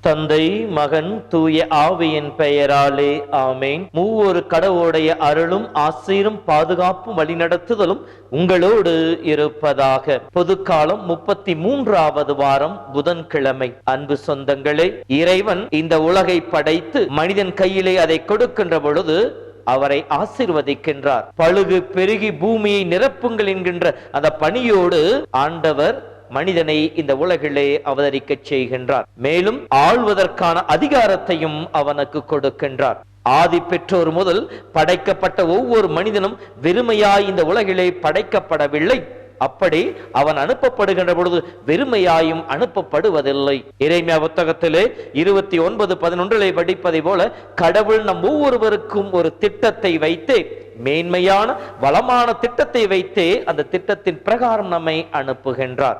தந்தை, மகன், தூய ஆவியின் பெயராலே ஆமேன். மூவொரு கடவுளுடைய அருளும் ஆசீரும் பாதுகாப்பும் வழிநடத்துதலும் உங்களோடு இருப்பதாக. பொதுக்காலம் 33வது வாரம் புதன்கிழமை. அன்பு சொந்தங்களே, இறைவன் இந்த உலகை படைத்து மனிதன் கையிலே அதை கொடுக்கின்ற பொழுது அவரை ஆசீர்வதிக்கின்றார். பழுகு பெருகி பூமியை நிரப்புங்கள் என்கின்ற அந்த பணியோடு ஆண்டவர் மனிதனை இந்த உலகிலே அவதரிக்க செய்கின்றார். மேலும் ஆள்வதற்கான அதிகாரத்தையும் அவனுக்கு கொடுக்கின்றார். ஆதி பெற்றோர் முதல் படைக்கப்பட்ட ஒவ்வொரு மனிதனும் வெறுமையாய் இந்த உலகிலே படைக்கப்படவில்லை. அப்படி அவன் அனுப்பப்படுகின்ற பொழுது வெறுமையாயும் அனுப்பப்படுவதில்லை. எரேமியா புத்தகத்திலே 29:11 படிப்பதை போல கடவுள் நம் ஒவ்வொருவருக்கும் ஒரு திட்டத்தை வைத்து, மேன்மையான வளமான திட்டத்தை வைத்தே அந்த திட்டத்தின் பிரகாரம் நம்மை அனுப்புகின்றார்.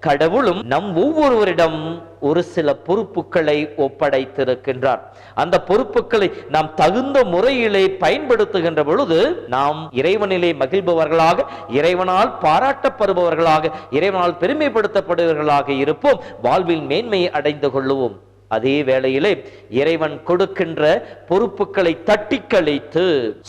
கடவுளும் நம் ஒவ்வொருவரிடம் ஒரு சில பொறுப்புகளை ஒப்படைத்திருக்கின்றார். அந்த பொறுப்புகளை நாம் தகுந்த முறையிலே பயன்படுத்துகின்ற பொழுது நாம் இறைவனிலே மகிழ்பவர்களாக, இறைவனால் பாராட்டப்படுபவர்களாக, இறைவனால் பெருமைப்படுத்தப்படுபவர்களாக இருப்போம். வாழ்வில் மேன்மையை அடைந்து கொள்ளுவோம். அதே வேளையிலே இறைவன் கொடுக்கின்ற பொறுப்புகளை தட்டி கழித்து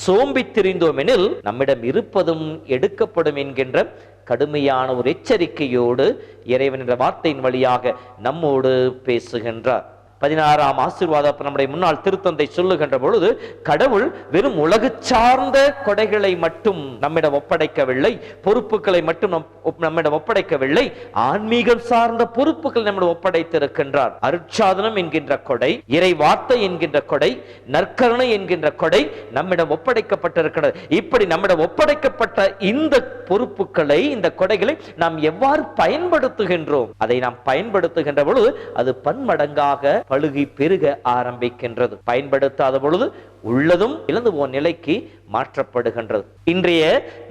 சோம்பி திரிந்தோம் எனில் நம்மிடம் இருப்பதும் எடுக்கப்படும் என்கின்ற கடுமையான ஒரு எச்சரிக்கையோடு இறைவன் என்ற வார்த்தையின் வழியாக நம்மோடு பேசுகின்றார். 16ஆம் ஆசீர்வாதம் நம்முடைய முன்னாள் திருத்தந்தை சொல்லுகின்ற பொழுது, கடவுள் வெறும் உலகு சார்ந்த கொடைகளை மட்டும் நம்மிடம் ஒப்படைக்கவில்லை, பொறுப்புகளை மட்டும் நம்மிடம் ஒப்படைக்கவில்லை, ஆன்மீகம் சார்ந்த பொறுப்புகள் நம்மிடம் ஒப்படைத்திருக்கின்றார். அருட்சாதனம் என்கின்ற கொடை, இறை வார்த்தை என்கின்ற கொடை, நற்கருணை என்கின்ற கொடை நம்மிடம் ஒப்படைக்கப்பட்டிருக்கிறது. இப்படி நம்மிடம் ஒப்படைக்கப்பட்ட இந்த பொறுப்புகளை, இந்த கொடைகளை நாம் எவ்வாறு பயன்படுத்துகின்றோம்? அதை நாம் பயன்படுத்துகின்ற பொழுது அது பன்மடங்காக பழுகி பெருக ஆரம்பிக்கின்றது. பயன்படுத்தாத பொழுது உள்ளதும் இழந்து போன நிலைக்கு மாற்றப்படுகின்றது. இன்றைய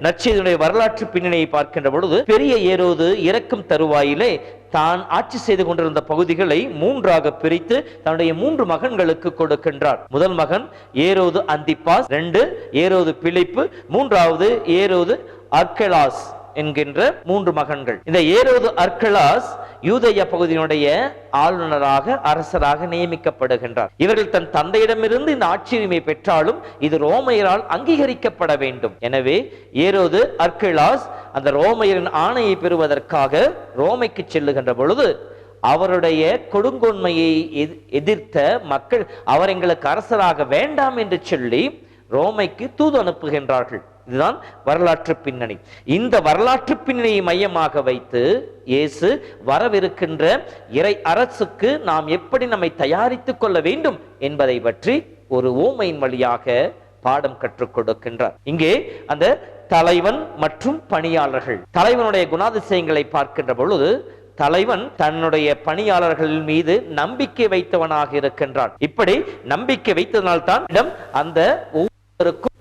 நற்செய்தியுடைய வரலாற்று பின்னணியை பார்க்கின்ற பொழுது, பெரிய ஏரோது இறக்கும் தருவாயிலே தான் ஆட்சி செய்து கொண்டிருந்த பகுதிகளை 3ஆக பிரித்து தன்னுடைய 3 மகன்களுக்கு கொடுக்கின்றார். முதல் மகன் ஏரோது அந்திப்பாஸ், 2 ஏரோது பிலிப்பு, 3வது ஏரோது அர்கெலாஸ் என்கின்ற 3 மகன்கள். இந்த ஏரோது அர்கெலாஸ் யூதேயா பகுதியினுடைய ஆளுநராக, அரசராக நியமிக்கப்படுகின்றார். இவர்கள் தன் தந்தையிடமிருந்து இந்த ஆட்சியுரிமை பெற்றாலும் இது ரோமையரால் அங்கீகரிக்கப்பட வேண்டும். எனவே ஏரோது அர்கெலாஸ் அந்த ரோமையரின் ஆணையை பெறுவதற்காக ரோமைக்கு செல்லுகின்ற பொழுது அவருடைய கொடுங்கோன்மையை எதிர்த்த மக்கள் அவர் எங்களுக்கு அரசராக வேண்டாம் என்று சொல்லி ரோமைக்கு தூது அனுப்புகின்றார்கள். இதுதான் வரலாற்று பின்னணி. இந்த வரலாற்று பின்னணியை மையமாக வைத்து இயேசு வரவிருக்கின்ற இறை அரசுக்கு நாம் எப்படி நம்மை தயாரித்துக் கொள்ள வேண்டும் என்பதை பற்றி ஒரு ஓமையின் வழியாக பாடம் கற்றுக் கொடுக்கின்றார். இங்கே அந்த தலைவன் மற்றும் பணியாளர்கள், தலைவனுடைய குணாதிசயங்களை பார்க்கின்ற பொழுது, தலைவன் தன்னுடைய பணியாளர்கள் மீது நம்பிக்கை வைத்தவனாக இருக்கின்றான். இப்படி நம்பிக்கை வைத்ததனால்தான் அந்த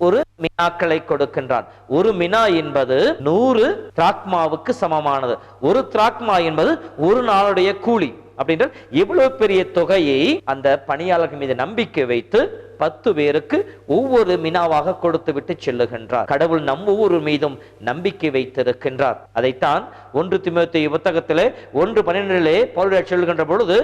ஒரு மினாக்களை கொடுக்கின்றான். ஒரு மினா என்பது 100 திராக்மாவுக்கு சமமானது. ஒரு திராக்மா என்பது ஒரு நாளுடைய கூலி. அப்படின்ற எவ்வளவு பெரிய தொகையை அந்த பணியாளர்கள் மீது நம்பிக்கை வைத்து 10 பேருக்கு ஒவ்வொரு மினாவாக கொடுத்து விட்டு செல்லுகின்றார். கடவுள் நம் ஒவ்வொரு மீதும் நம்பிக்கை வைத்திருக்கின்றார். அதைத்தான் 1 தீமோத்தேயு புத்தகத்திலே 1:12 பவுல் சொல்லுகின்ற பொழுது,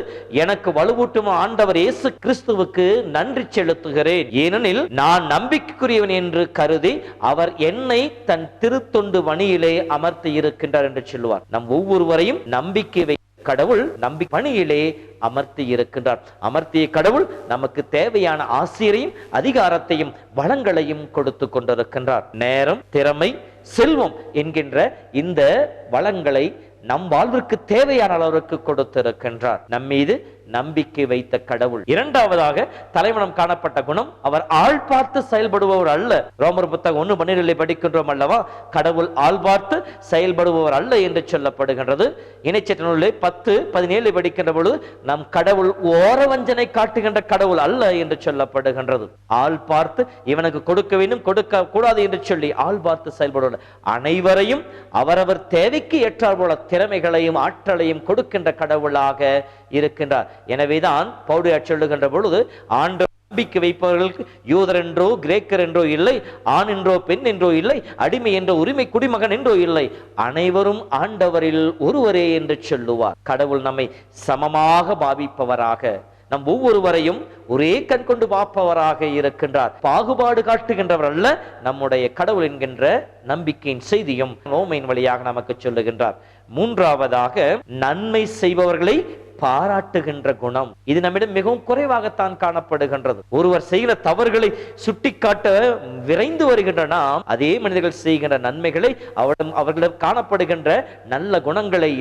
எனக்கு வலுவூட்டும் ஆண்டவர் இயேசு கிறிஸ்துவுக்கு நன்றி செலுத்துகிறேன், ஏனெனில் நான் நம்பிக்கைக்குரியவன் என்று கருதி அவர் என்னை தன் திருத்தொண்டு பணியிலே அமர்த்தி இருக்கின்றார் என்று சொல்லுவார். நம் ஒவ்வொருவரையும் நம்பிக்கை கடவுள் நம்பி பணியிலே அமர்த்தி இருக்கின்றார். அமர்த்திய கடவுள் நமக்கு தேவையான ஆசிரியையும் அதிகாரத்தையும் வளங்களையும் கொடுத்து கொண்டிருக்கின்றார். நேரம், திறமை, செல்வம் என்கின்ற இந்த வளங்களை நம் வாழ்விற்கு தேவையான அளவிற்கு கொடுத்திருக்கின்றார். நம் மீது நம்பிக்கை வைத்த கடவுள். இரண்டாவதாக தலைவனம் காணப்பட்ட குணம், அவர் ஆள் பார்த்து செயல்படுபவர் அல்ல. ரோமர் புத்தகம் 1:12 படிக்கின்றோம் அல்லவா, கடவுள் ஆள் பார்த்து செயல்படுபவர் அல்ல என்று சொல்லப்படுகின்றது. இணைச்சட்ட நூலிலே 10:17 படிக்கின்ற பொழுது நம் கடவுள் ஓரவஞ்சனை காட்டுகின்ற கடவுள் அல்ல என்று சொல்லப்படுகின்றது. ஆள் பார்த்து இவனுக்கு கொடுக்க வேண்டும், கொடுக்க கூடாது என்று சொல்லி ஆள் பார்த்து செயல்படுவார். அனைவரையும் அவரவர் தேவைக்கு ஏற்றார் போல திறமைகளையும் ஆற்றலையும் கொடுக்கின்ற கடவுளாக இருக்கின்றார். எனவேதான் பவுல் சொல்லுகின்ற பொழுது, ஆண்டு நம்பிக்கை வைப்பவர்களுக்கு யூதர் என்றோ கிரேக்கர் என்றோ இல்லை, ஆண் என்றோ பெண் என்றோ இல்லை, அடிமை என்றோ உரிமை குடிமகன் என்றோ இல்லை, அனைவரும் ஆண்டவரில் ஒருவரே என்று சொல்லுவார். கடவுள் நம்மை சமமாக பாவிப்பவராக, நம் ஒவ்வொருவரையும் ஒரே கண் கொண்டு பார்ப்பவராக இருக்கின்றார். பாகுபாடு காட்டுகின்றவர் அல்ல நம்முடைய கடவுள் என்கின்ற நம்பிக்கையின் செய்தியும் ஓமையின் வழியாக நமக்கு சொல்லுகின்றார். மூன்றாவதாக, நன்மை செய்பவர்களை பாராட்டுகின்ற குணம். இது நம்மிடம் மிகவும் குறைவாகத்தான் காணப்படுகின்றது. ஒருவர் செய்கிற தவறுகளை சுட்டிக்காட்ட விரைந்து வருகின்ற நாம், அதே மனிதர்கள் செய்கின்ற நன்மைகளை, அவர்களிடம் காணப்படுகின்ற நல்ல குணங்களை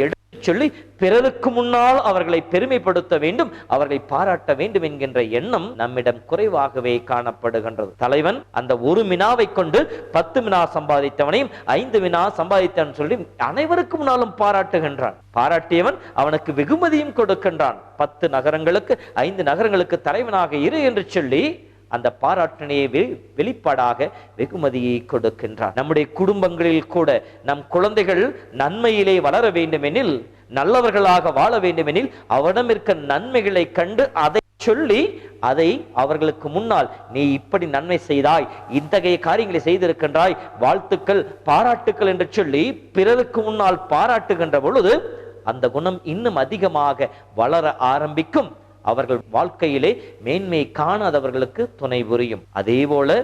சொல்லி பிறருக்கு முன்னால் அவர்களை பெருமைப்படுத்த வேண்டும், அவர்களை பாராட்ட வேண்டும் என்கின்ற எண்ணம் நம்மிடம் குறைவாகவே காணப்படுகின்றது. தலைவன் அந்த ஒரு மினாவை கொண்டு 10 மினா சம்பாதித்தவனையும் 5 மினா சம்பாதித்தவன் சொல்லி அனைவருக்கு முன்னாலும் பாராட்டுகின்றான். பாராட்டியவன் அவனுக்கு வெகுமதியும் கொடுக்கின்றான். 10 நகரங்களுக்கு 5 நகரங்களுக்கு தலைவனாக இரு என்று சொல்லி அந்த பாராட்டினையை வெளிப்பாடாக வெகுமதியை கொடுக்கின்றார். நம்முடைய குடும்பங்களில் கூட நம் குழந்தைகள் நன்மையிலே வளர வேண்டுமெனில், நல்லவர்களாக வாழ வேண்டுமெனில், அவரிடம் இருக்க நன்மைகளை கண்டு அதை சொல்லி அதை அவர்களுக்கு முன்னால், நீ இப்படி நன்மை செய்தாய், இத்தகைய காரியங்களை செய்திருக்கின்றாய், வாழ்த்துக்கள் பாராட்டுக்கள் என்று சொல்லி பிறருக்கு முன்னால் பாராட்டுகின்ற பொழுது அந்த குணம் இன்னும் அதிகமாக வளர ஆரம்பிக்கும். அவர்கள் வாழ்க்கையிலே மேன்மை காணாதவர்களுக்கு துணை புரியும். அதே போல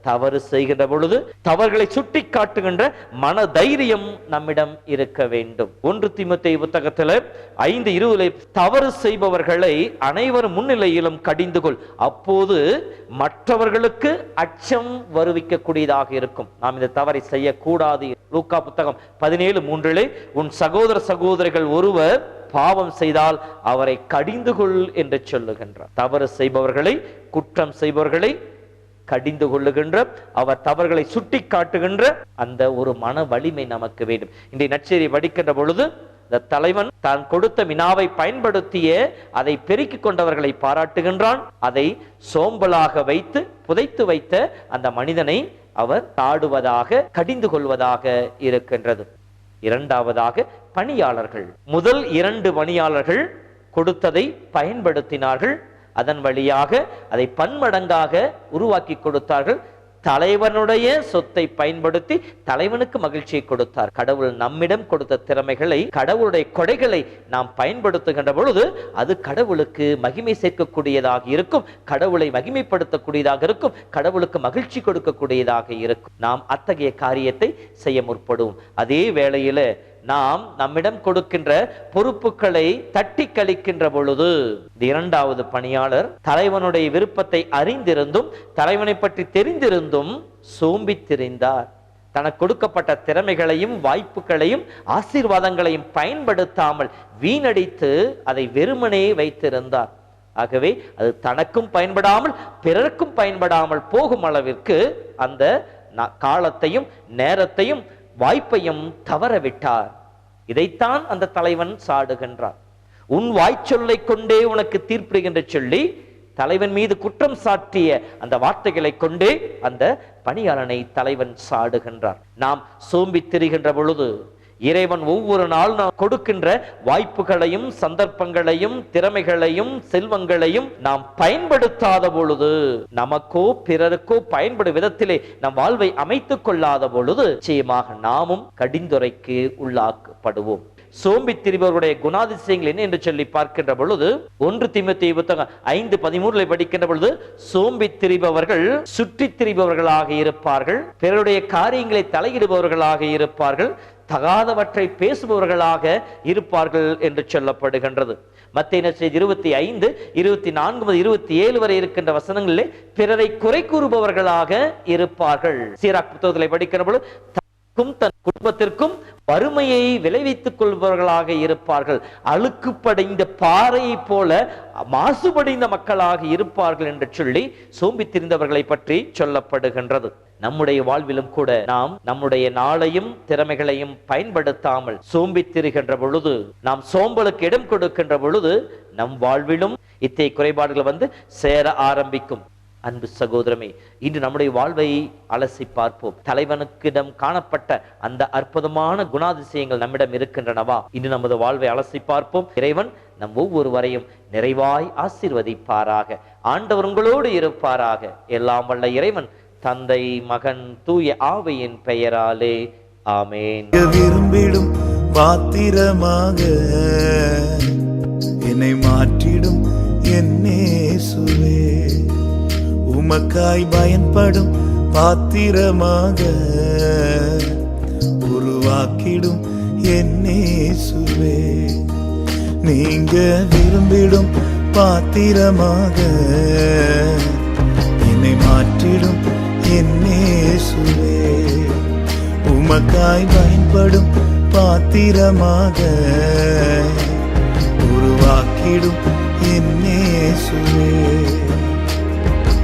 தவறு செய்கின்ற பொழுது தவறுகளை சுட்டி காட்டுகின்ற மன தைரியம் நம்மிடம் இருக்க வேண்டும். 1 தீமோத்தேயு புத்தகத்தில் 5:20 தவறு செய்பவர்களை அனைவரும் முன்னிலையிலும் கடிந்து கொள், அப்போது மற்றவர்களுக்கு அச்சம் வருவிக்க கூடியதாக இருக்கும். நாம் இந்த தவறை செய்யக்கூடாது. லூக்கா புத்தகம் 17:3 உன் சகோதர சகோதரிகள் ஒருவர் பாவம் செய்தால் அவரை கடிந்து கொள் என்று சொல்லுகின்றார். தவறு செய்பவர்களை, குற்றம் செய்பவர்களை கடிந்து கொள்ளுகின்ற, அவர் தவறுகளை சுட்டி காட்டுகின்ற அந்த ஒரு மன வலிமை நமக்கு வேண்டும். இன்றைய நற்செய்தியை படிக்கின்ற பொழுது இந்த தலைவன் தான் கொடுத்த வினாவை பயன்படுத்திய அதை பெருக்கிக் கொண்டவர்களை பாராட்டுகின்றான். அதை சோம்பலாக வைத்து புதைத்து வைத்த அந்த மனிதனை அவர் தாடுவதாக, கடிந்து கொள்வதாக இருக்கின்றது. இரண்டாவதாக, பணியாளர்கள். முதல் 2 பணியாளர்கள் கொடுத்ததை பயன்படுத்தினார்கள். அதன் வழியாக அதை பன்மடங்காக உருவாக்கி கொடுத்தார்கள். தலைவனுடைய சொத்தை பயன்படுத்தி தலைவனுக்கு மகிழ்ச்சியை கொடுத்தார். கடவுள் நம்மிடம் கொடுத்த திறமைகளை, கடவுளுடைய கொடைகளை நாம் பயன்படுத்துகின்ற பொழுது அது கடவுளுக்கு மகிமை சேர்க்கக்கூடியதாக இருக்கும், கடவுளை மகிமைப்படுத்தக்கூடியதாக இருக்கும், கடவுளுக்கு மகிழ்ச்சி கொடுக்கக்கூடியதாக இருக்கும். நாம் அத்தகைய காரியத்தை செய்ய முற்படுவோம். அதே வேளையில நாம் நம்மிடம் கொடுக்கின்ற பொறுப்புகளை தட்டி கழிக்கின்ற பொழுது, இரண்டாவது பணியாளர் தலைவனுடைய விருப்பத்தை அறிந்திருந்தும் தலைவனை பற்றி தெரிந்திருந்தும் சோம்பித்திருந்தார். தனக்கு கொடுக்கப்பட்ட திறமைகளையும் வாய்ப்புகளையும் ஆசீர்வாதங்களையும் பயன்படுத்தாமல் வீணடித்து அதை வெறுமனே வைத்திருந்தார். ஆகவே அது தனக்கும் பயன்படாமல் பிறருக்கும் பயன்படாமல் போகும் அளவிற்கு அந்த காலத்தையும் நேரத்தையும் வாய்ப்பையும் தவறவிட்டார். இதைத்தான் அந்த தலைவன் சாடுகின்றார். உன் வாய்ச்சொல்லை கொண்டே உனக்கு தீர்ப்பிடுகின்ற சொல்லி தலைவன் மீது குற்றம் சாட்டிய அந்த வார்த்தைகளை கொண்டே அந்த பணியாளனை தலைவன் சாடுகின்றார். நாம் சோம்பி திரிகின்ற பொழுது இறைவன் ஒவ்வொரு நாள் நாம் கொடுக்கின்ற வாய்ப்புகளையும் சந்தர்ப்பங்களையும் திறமைகளையும் செல்வங்களையும் நாம் பயன்படுத்தாத பொழுது, நமக்கோ பிறருக்கோ பயன்படும் விதத்திலே நம் வாழ்வை அமைத்துக் கொள்ளாத பொழுது நிச்சயமாக நாமும் கடிந்துரைக்கு உள்ளாக்கப்படுவோம். சோம்பி திரிபவருடைய குணாதிசயங்கள் என்ன என்று சொல்லி பார்க்கின்ற பொழுது 1 தீமோத்தேயு புத்தகம் 5:13 படிக்கின்ற பொழுது, சோம்பி திரிபவர்கள் சுற்றி திரிபவர்களாக இருப்பார்கள், பிறருடைய காரியங்களை தலையிடுபவர்களாக இருப்பார்கள், தகாதவற்றை பேசுபவர்களாக இருப்பார்கள் என்று சொல்லப்படுகின்றது. மத்தேயு நற்செய்தி 25, 24, 27 வரை இருக்கின்ற வசனங்களிலே பிறரை குறை கூறுபவர்களாக இருப்பார்கள். சீராக் புத்தகத்தை படிக்கிற பொழுது தன் குடும்பத்திற்கும் வறுமையை விளைவித்துக் கொள்பவர்களாக இருப்பார்கள். அழுக்குப்படைந்த பாறையை போல மாசுபடைந்த மக்களாக இருப்பார்கள் என்று சொல்லி சோம்பி திரிந்தவர்களை பற்றி சொல்லப்படுகின்றது. நம்முடைய வாழ்விலும் கூட நாம் நம்முடைய நாளையும் திறமைகளையும் பயன்படுத்தாமல் சோம்பி திரிகின்ற பொழுது, நாம் சோம்பலுக்கு இடம் கொடுக்கின்ற பொழுது நம் வாழ்விலும் இத்தகைய குறைபாடுகள் சேர ஆரம்பிக்கும். அன்பு சகோதரமே, இன்று நம்முடைய வாழ்வை அலசி பார்ப்போம். தலைவனுக்கிடம் காணப்பட்ட அந்த அற்புதமான குணாதிசயங்கள் நம்மிடம் இருக்கின்றனவா? இன்று நமது வாழ்வை அலசி பார்ப்போம். இறைவன் நம் ஒவ்வொருவரையும் நிறைவாய் ஆசீர்வதிப்பாராக. ஆண்டவர் உங்களோடு இருப்பாராக. எல்லாம் வல்ல இறைவன் தந்தை, மகன், தூய ஆவியின் பெயராலே ஆமென். விரும்பிடும் பாத்திரமாக என்னை மாற்றிடும் என் இயேசுவே, உமக்காய் பயன்படும் பாத்திரமாக உருவாக்கிடும் என் இயேசுவே. நீங்க விரும்பிடும் பாத்திரமாக என்னை மாற்றிடும் என் இயேசுவே, உமக்காய் பயன்படும் பாத்திரமாக உருவாக்கிடும் என் இயேசுவே.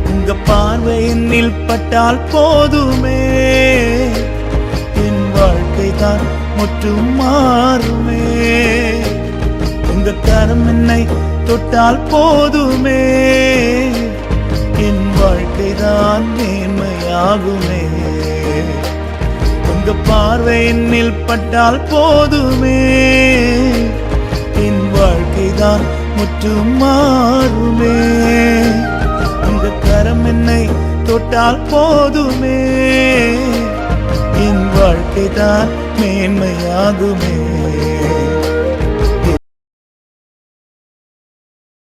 உங்க பார்வை என்னில் பட்டால் போதுமே, என் வாழ்க்கை தான் முற்றும் மாறுமே. உங்க கரம் என்னை தொட்டால் போதுமே, என் வாழ்க்கை தான் மேன்மையாகுமே. உங்க பார்வை என்னில் பட்டால் போதுமே, என் வாழ்க்கை தான் முற்றும் மாறுமே. உங்க கரம் என்னை தொட்டால் போதுமே, என் வாழ்க்கை தான் மேன்மையாகுமே.